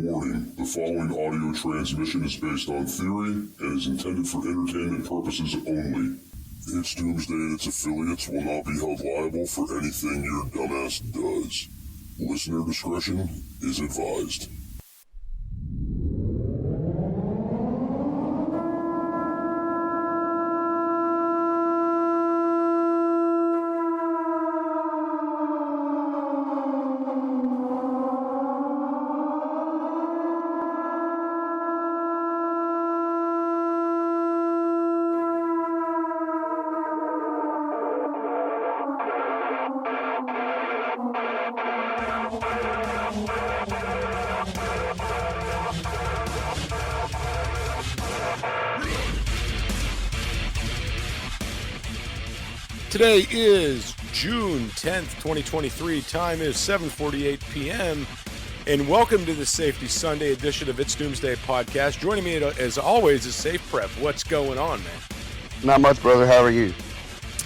Warning, the following audio transmission is based on theory and is intended for entertainment purposes only. It's Doomsday and its affiliates will not be held liable for anything your dumbass does. Listener discretion is advised. Today is June 10th, 2023. Time is 7:48 p.m. And welcome to the Safety Sunday edition of It's Doomsday Podcast. Joining me as always is SafePrep. What's going on, man? Not much, brother. How are you?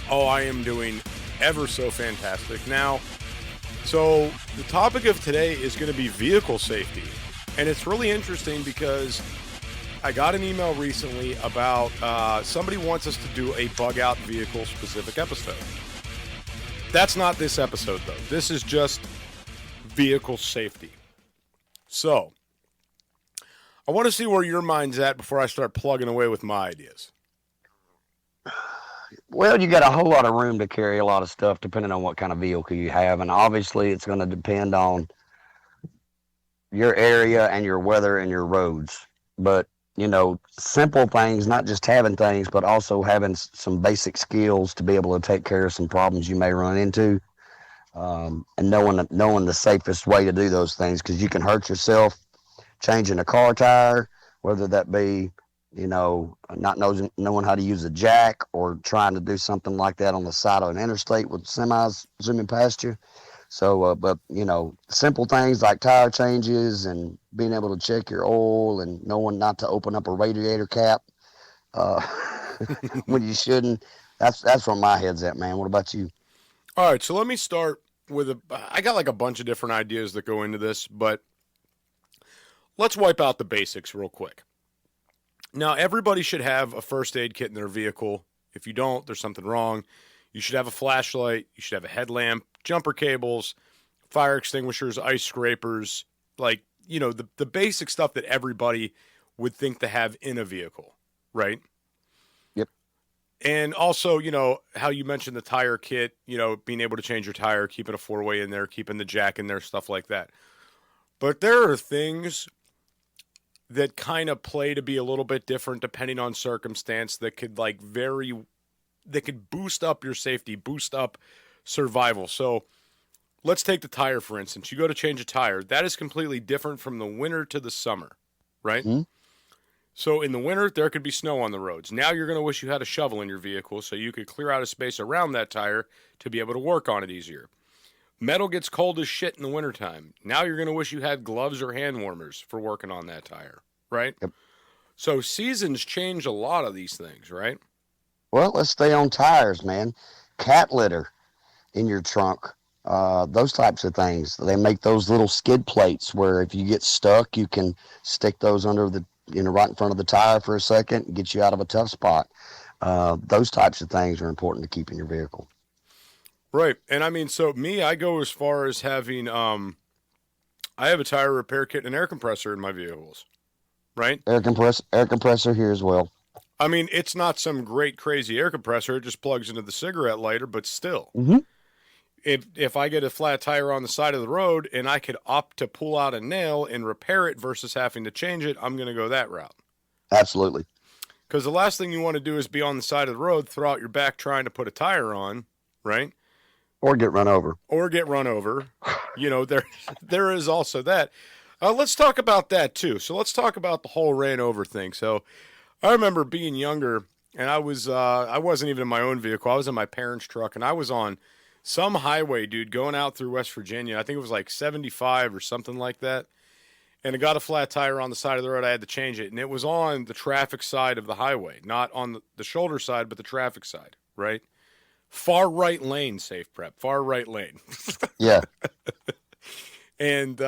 Oh, I am doing ever so fantastic. Now, so the topic of today is going to be vehicle safety. And it's really interesting because I got an email recently about somebody wants us to do a bug out vehicle specific episode. That's not this episode though. This is just vehicle safety. So I want to see where your mind's at before I start plugging away with my ideas. Well, you got a whole lot of room to carry a lot of stuff depending on what kind of vehicle you have. And obviously it's going to depend on your area and your weather and your roads. But you know, simple things, not just having things, but also having some basic skills to be able to take care of some problems you may run into, and knowing the safest way to do those things, because you can hurt yourself changing a car tire, whether that be, you know, not knowing how to use a jack or trying to do something like that on the side of an interstate with semis zooming past you. So, but, you know, simple things like tire changes and being able to check your oil and knowing not to open up a radiator cap when you shouldn't. That's where my head's at, man. What about you? All right, so let me start with I got like a bunch of different ideas that go into this, but let's wipe out the basics real quick. Now, everybody should have a first aid kit in their vehicle. If you don't, there's something wrong. You should have a flashlight. You should have a headlamp, jumper cables, fire extinguishers, ice scrapers, like, you know, the basic stuff that everybody would think to have in a vehicle, right? Yep. And also, you know, how you mentioned the tire kit, you know, being able to change your tire, keeping a four-way in there, keeping the jack in there, stuff like that. But there are things that kind of play to be a little bit different depending on circumstance that could that could boost up your safety, boost up survival. So let's take the tire, for instance. You go to change a tire. That is completely different from the winter to the summer, right? Mm-hmm. So in the winter, there could be snow on the roads. Now you're going to wish you had a shovel in your vehicle so you could clear out a space around that tire to be able to work on it easier. Metal gets cold as shit in the wintertime. Now you're going to wish you had gloves or hand warmers for working on that tire, right? Yep. So seasons change a lot of these things, right? Well, let's stay on tires, man. Cat litter in your trunk, those types of things. They make those little skid plates where if you get stuck, you can stick those under the, you know, right in front of the tire for a second and get you out of a tough spot. Those types of things are important to keep in your vehicle. Right. And I mean, so I go as far as having, I have a tire repair kit and an air compressor in my vehicles, right? Air compressor here as well. I mean, it's not some great crazy air compressor. It just plugs into the cigarette lighter, but still. Mm-hmm. If I get a flat tire on the side of the road and I could opt to pull out a nail and repair it versus having to change it, I'm going to go that route. Absolutely. Because the last thing you want to do is be on the side of the road, throw out your back trying to put a tire on, right? Or get run over. You know, there is also that. Let's talk about that too. So let's talk about the whole ran over thing. So I remember being younger, and I wasn't even in my own vehicle. I was in my parents' truck, and I was on some highway, dude, going out through West Virginia. I think it was like 75 or something like that. And it got a flat tire on the side of the road. I had to change it. And it was on the traffic side of the highway, not on the shoulder side, but the traffic side, right? Far right lane, SafePrep. Far right lane. Yeah. And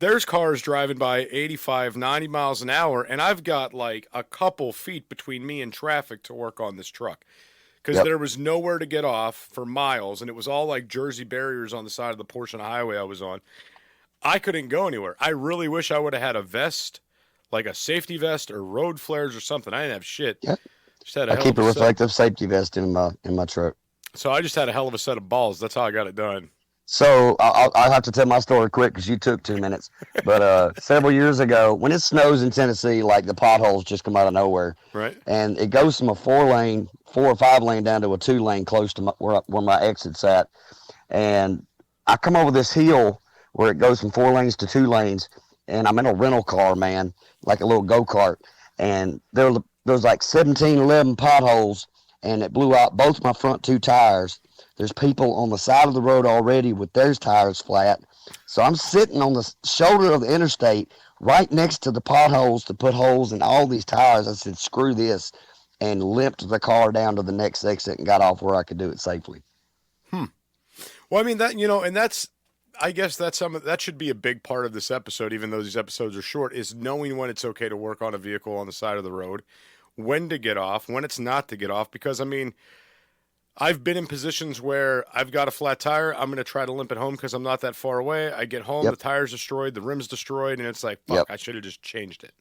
there's cars driving by 85, 90 miles an hour, and I've got like a couple feet between me and traffic to work on this truck. Because there was nowhere to get off for miles, and it was all like Jersey barriers on the side of the portion of highway I was on. I couldn't go anywhere. I really wish I would have had a vest, like a safety vest or road flares or something. I didn't have shit. Yep. Just had a I hell keep of a a set. reflective safety vest in my truck. So I just had a hell of a set of balls. That's how I got it done. So I'll have to tell my story quick because you took 2 minutes. But several years ago, when it snows in Tennessee, like the potholes just come out of nowhere. Right. And it goes from a 4 or 5 lane down to a 2 lane close to where my exit's at. And I come over this hill where it goes from 4 lanes to 2 lanes. And I'm in a rental car, man, like a little go-kart. And there's like 17, 11 potholes. And it blew out both my front 2 tires. There's people on the side of the road already with their tires flat. So I'm sitting on the shoulder of the interstate right next to the potholes to put holes in all these tires. I said, screw this, and limped the car down to the next exit and got off where I could do it safely. Well, I mean, that, and I guess that should be a big part of this episode, even though these episodes are short, is knowing when it's okay to work on a vehicle on the side of the road, when to get off, when it's not to get off. Because, I mean, I've been in positions where I've got a flat tire. I'm going to try to limp it home because I'm not that far away. I get home, the tire's destroyed, the rim's destroyed, and it's like, fuck, I should have just changed it.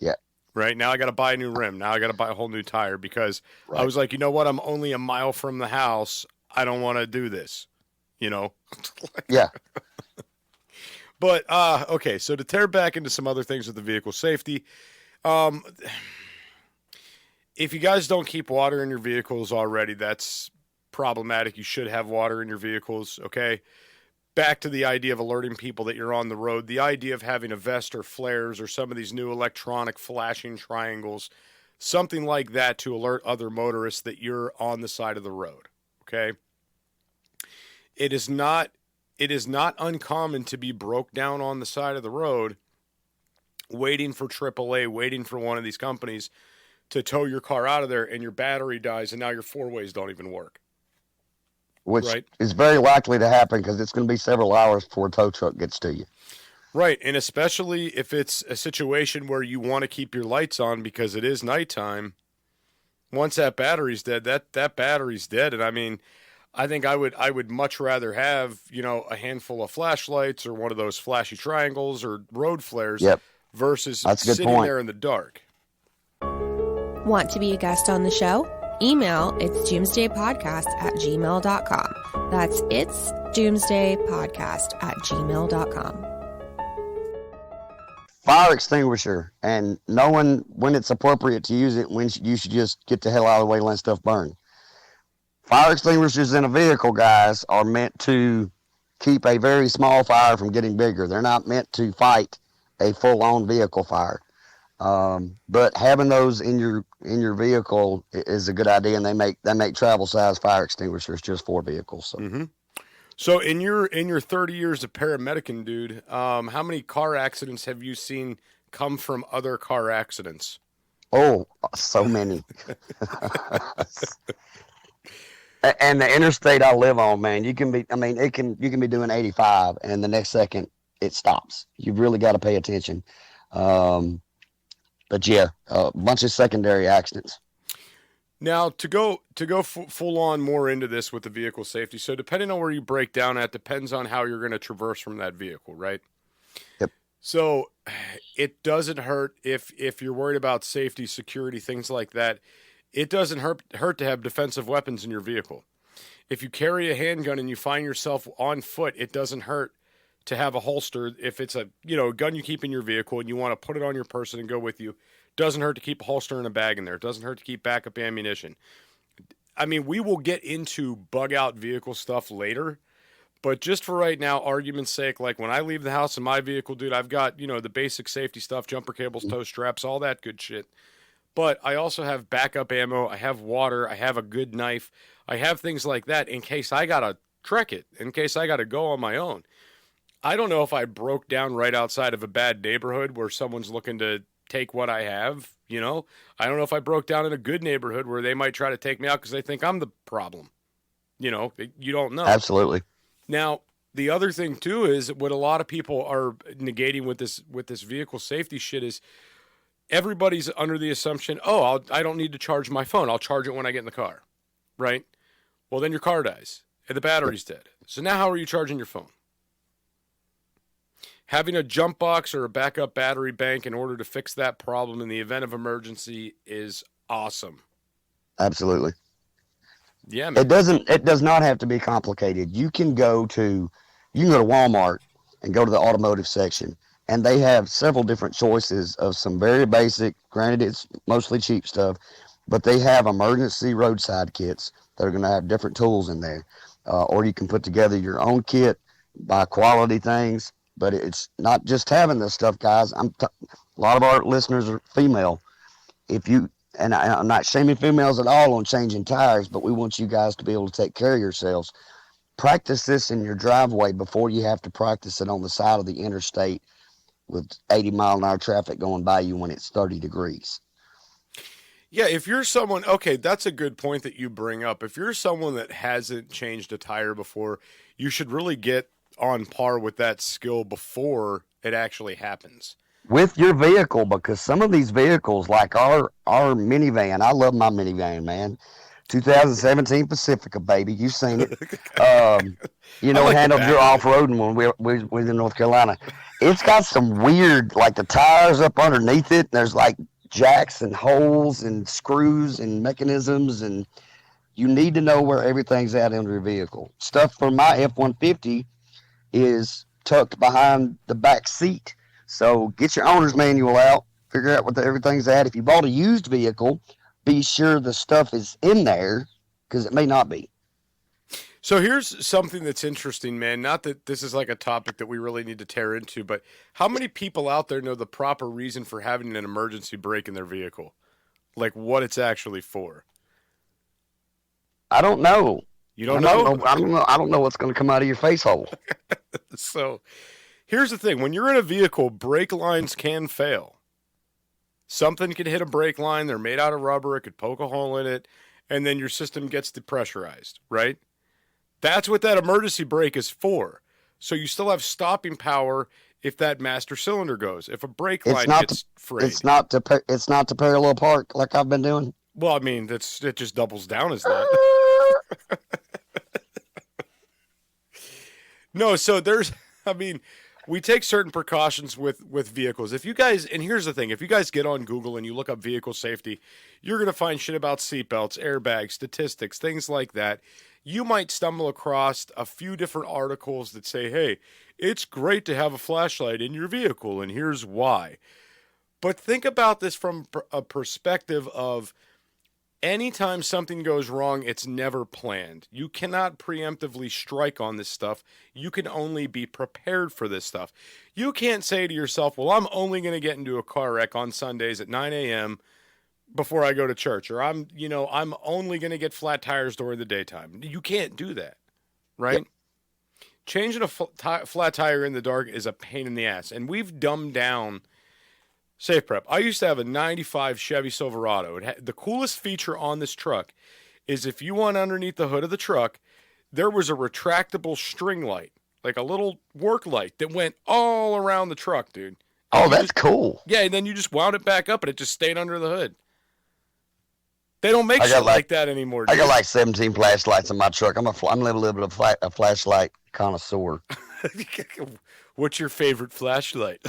Yeah. Right? Now I got to buy a new rim. Now I got to buy a whole new tire because I was like, you know what? I'm only a mile from the house. I don't want to do this, Yeah. But, okay, so to tear back into some other things with the vehicle safety, if you guys don't keep water in your vehicles already, that's problematic. You should have water in your vehicles, okay? Back to the idea of alerting people that you're on the road. The idea of having a vest or flares or some of these new electronic flashing triangles, something like that to alert other motorists that you're on the side of the road, okay? It is not uncommon to be broke down on the side of the road waiting for AAA, waiting for one of these companies to tow your car out of there, and your battery dies, and now your 4-ways don't even work. Which is very likely to happen because it's going to be several hours before a tow truck gets to you. Right, and especially if it's a situation where you want to keep your lights on because it is nighttime, once that battery's dead, that battery's dead. And I mean, I think I would much rather have, a handful of flashlights or one of those flashy triangles or road flares versus sitting there in the dark. Want to be a guest on the show? Email itsdoomsdaypodcast@gmail.com. That's itsdoomsdaypodcast@gmail.com. Fire extinguisher, and knowing when it's appropriate to use it, when you should just get the hell out of the way and let stuff burn. Fire extinguishers in a vehicle, guys, are meant to keep a very small fire from getting bigger. They're not meant to fight a full-on vehicle fire. But having those in your vehicle is a good idea, and they make travel size fire extinguishers just for vehicles. So, So in your 30 years of paramedicing, dude, how many car accidents have you seen come from other car accidents? Oh, so many. And the interstate I live on, man, you can be doing 85, and the next second it stops. You've really got to pay attention. But yeah, a bunch of secondary accidents. Now, to go full on more into this with the vehicle safety, so depending on where you break down at, depends on how you're going to traverse from that vehicle, right? Yep. So it doesn't hurt if you're worried about safety, security, things like that. It doesn't hurt to have defensive weapons in your vehicle. If you carry a handgun and you find yourself on foot, it doesn't hurt to have a holster. If it's a gun you keep in your vehicle and you want to put it on your person and go with you, doesn't hurt to keep a holster and a bag in there. It doesn't hurt to keep backup ammunition. I mean, we will get into bug out vehicle stuff later, but just for right now, argument's sake, like when I leave the house in my vehicle, dude, I've got, the basic safety stuff, jumper cables, tow straps, all that good shit. But I also have backup ammo, I have water, I have a good knife, I have things like that in case I got to trek it, in case I got to go on my own. I don't know if I broke down right outside of a bad neighborhood where someone's looking to take what I have, I don't know if I broke down in a good neighborhood where they might try to take me out because they think I'm the problem. You don't know. Absolutely. Now, the other thing too is what a lot of people are negating with this vehicle safety shit is everybody's under the assumption, oh, I don't need to charge my phone. I'll charge it when I get in the car, right? Well, then your car dies and the battery's dead. So now how are you charging your phone? Having a jump box or a backup battery bank in order to fix that problem in the event of emergency is awesome. Absolutely. Yeah, man. It does not have to be complicated. You can go to Walmart and go to the automotive section, and they have several different choices of some very basic, granted it's mostly cheap stuff, but they have emergency roadside kits that are going to have different tools in there. Or you can put together your own kit, buy quality things, but it's not just having this stuff, guys. A lot of our listeners are female. I'm not shaming females at all on changing tires, but we want you guys to be able to take care of yourselves. Practice this in your driveway before you have to practice it on the side of the interstate with 80-mile-an-hour traffic going by you when it's 30 degrees. Yeah, if you're someone, okay, that's a good point that you bring up. If you're someone that hasn't changed a tire before, you should really get on par with that skill before it actually happens. With your vehicle, because some of these vehicles, like our minivan, I love my minivan, man. 2017 Pacifica, baby. You've seen it. It handled your off-roading when we were in North Carolina. It's got some weird, like the tires up underneath it. There's like jacks and holes and screws and mechanisms, and you need to know where everything's at in your vehicle. Stuff for my F-150 is tucked behind the back seat. So get your owner's manual out, figure out what everything's at. If you bought a used vehicle, be sure the stuff is in there, because it may not be. So here's something that's interesting, man. Not that this is like a topic that we really need to tear into, but how many people out there know the proper reason for having an emergency brake in their vehicle? Like what it's actually for? I don't know. You don't know? I don't know what's going to come out of your face hole. So here's the thing. When you're in a vehicle, brake lines can fail. Something can hit a brake line. They're made out of rubber. It could poke a hole in it, and then your system gets depressurized, right? That's what that emergency brake is for. So you still have stopping power if that master cylinder goes. If a brake line gets frayed. It's not to parallel park like I've been doing. Well, I mean, it just doubles down as that. No, so we take certain precautions with vehicles. If you guys, and here's the thing, if you guys get on Google and you look up vehicle safety, you're going to find shit about seatbelts, airbags, statistics, things like that. You might stumble across a few different articles that say, hey, it's great to have a flashlight in your vehicle, and here's why. But think about this from a perspective of anytime something goes wrong, it's never planned. You cannot preemptively strike on this stuff. You can only be prepared for this stuff. You can't say to yourself, well, I'm only going to get into a car wreck on Sundays at 9 a.m. before I go to church, or I'm only going to get flat tires during the daytime. You can't do that, right? Yep. Changing a flat tire in the dark is a pain in the ass, and we've dumbed down SafePrep. I used to have a 95 Chevy Silverado. The coolest feature on this truck is if you went underneath the hood of the truck, there was a retractable string light, like a little work light that went all around the truck, dude. Oh, that's cool. Yeah, and then you just wound it back up and it just stayed under the hood. They don't make shit like that anymore, dude. I got like 17 flashlights in my truck. I'm a little bit of a flashlight connoisseur. What's your favorite flashlight?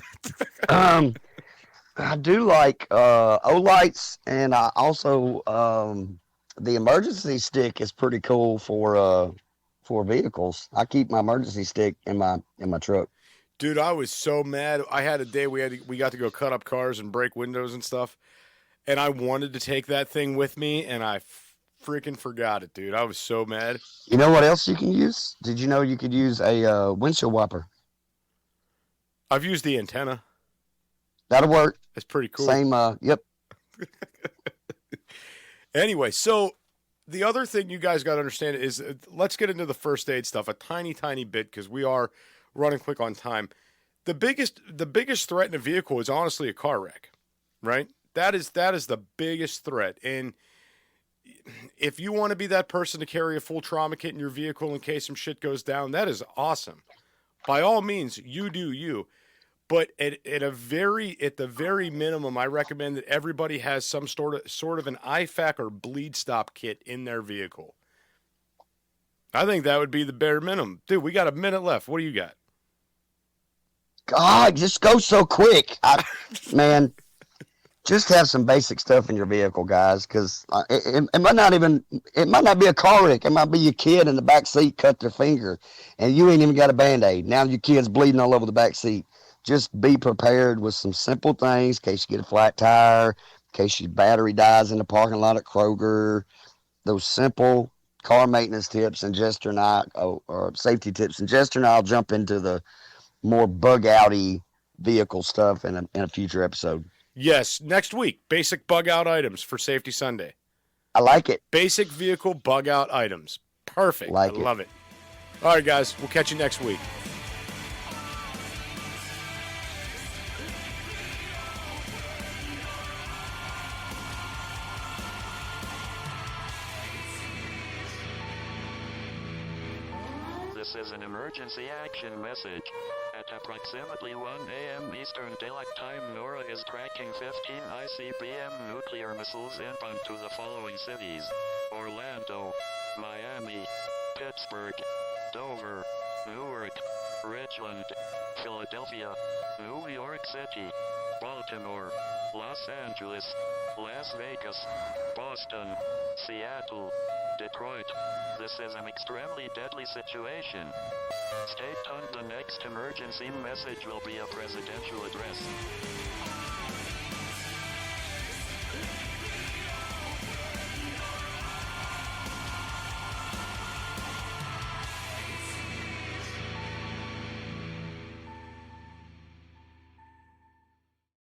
I do like O-lights, and I also the emergency stick is pretty cool for vehicles. I keep my emergency stick in my truck. Dude, I was so mad. I had a day we got to go cut up cars and break windows and stuff, and I wanted to take that thing with me, and I freaking forgot it, dude. I was so mad. You know what else you can use? Did you know you could use a windshield wiper? I've used the antenna. That'll work. That's pretty cool. Same, yep. Anyway, so the other thing you guys got to understand is let's get into the first aid stuff a tiny bit because we are running quick on time. The biggest threat in a vehicle is honestly a car wreck, right? That is the biggest threat. And if you want to be that person to carry a full trauma kit in your vehicle in case some shit goes down, that is awesome. by all means, you do you. But at the very minimum, I recommend that everybody has some sort of an IFAK or bleed stop kit in their vehicle. I think that would be the bare minimum. Dude, we got a minute left. What do you got? God, just go so quick. Man, just have some basic stuff in your vehicle, guys, because it might not be a car wreck. It might be your kid in the back seat cut their finger, and you ain't even got a Band-Aid. Now your kid's bleeding all over the back seat. Just be prepared with some simple things in case you get a flat tire, in case your battery dies in the parking lot at Kroger. Those simple car maintenance tips, and Jester and I, or safety tips, and Jester and I'll jump into the more bug outy vehicle stuff in a future episode. Yes, next week, basic bug out items for Safety Sunday. I like it. Basic vehicle bug out items. Perfect. I love it. All right, guys, we'll catch you next week. This is an emergency action message. At approximately 1 a.m. Eastern Daylight Time, NORAD is tracking 15 ICBM nuclear missiles inbound to the following cities: Orlando, Miami, Pittsburgh, Dover, Newark, Richland, Philadelphia, New York City, Baltimore, Los Angeles, Las Vegas, Boston, Seattle, Detroit. This is an extremely deadly situation. Stay tuned. The next emergency message will be a presidential address.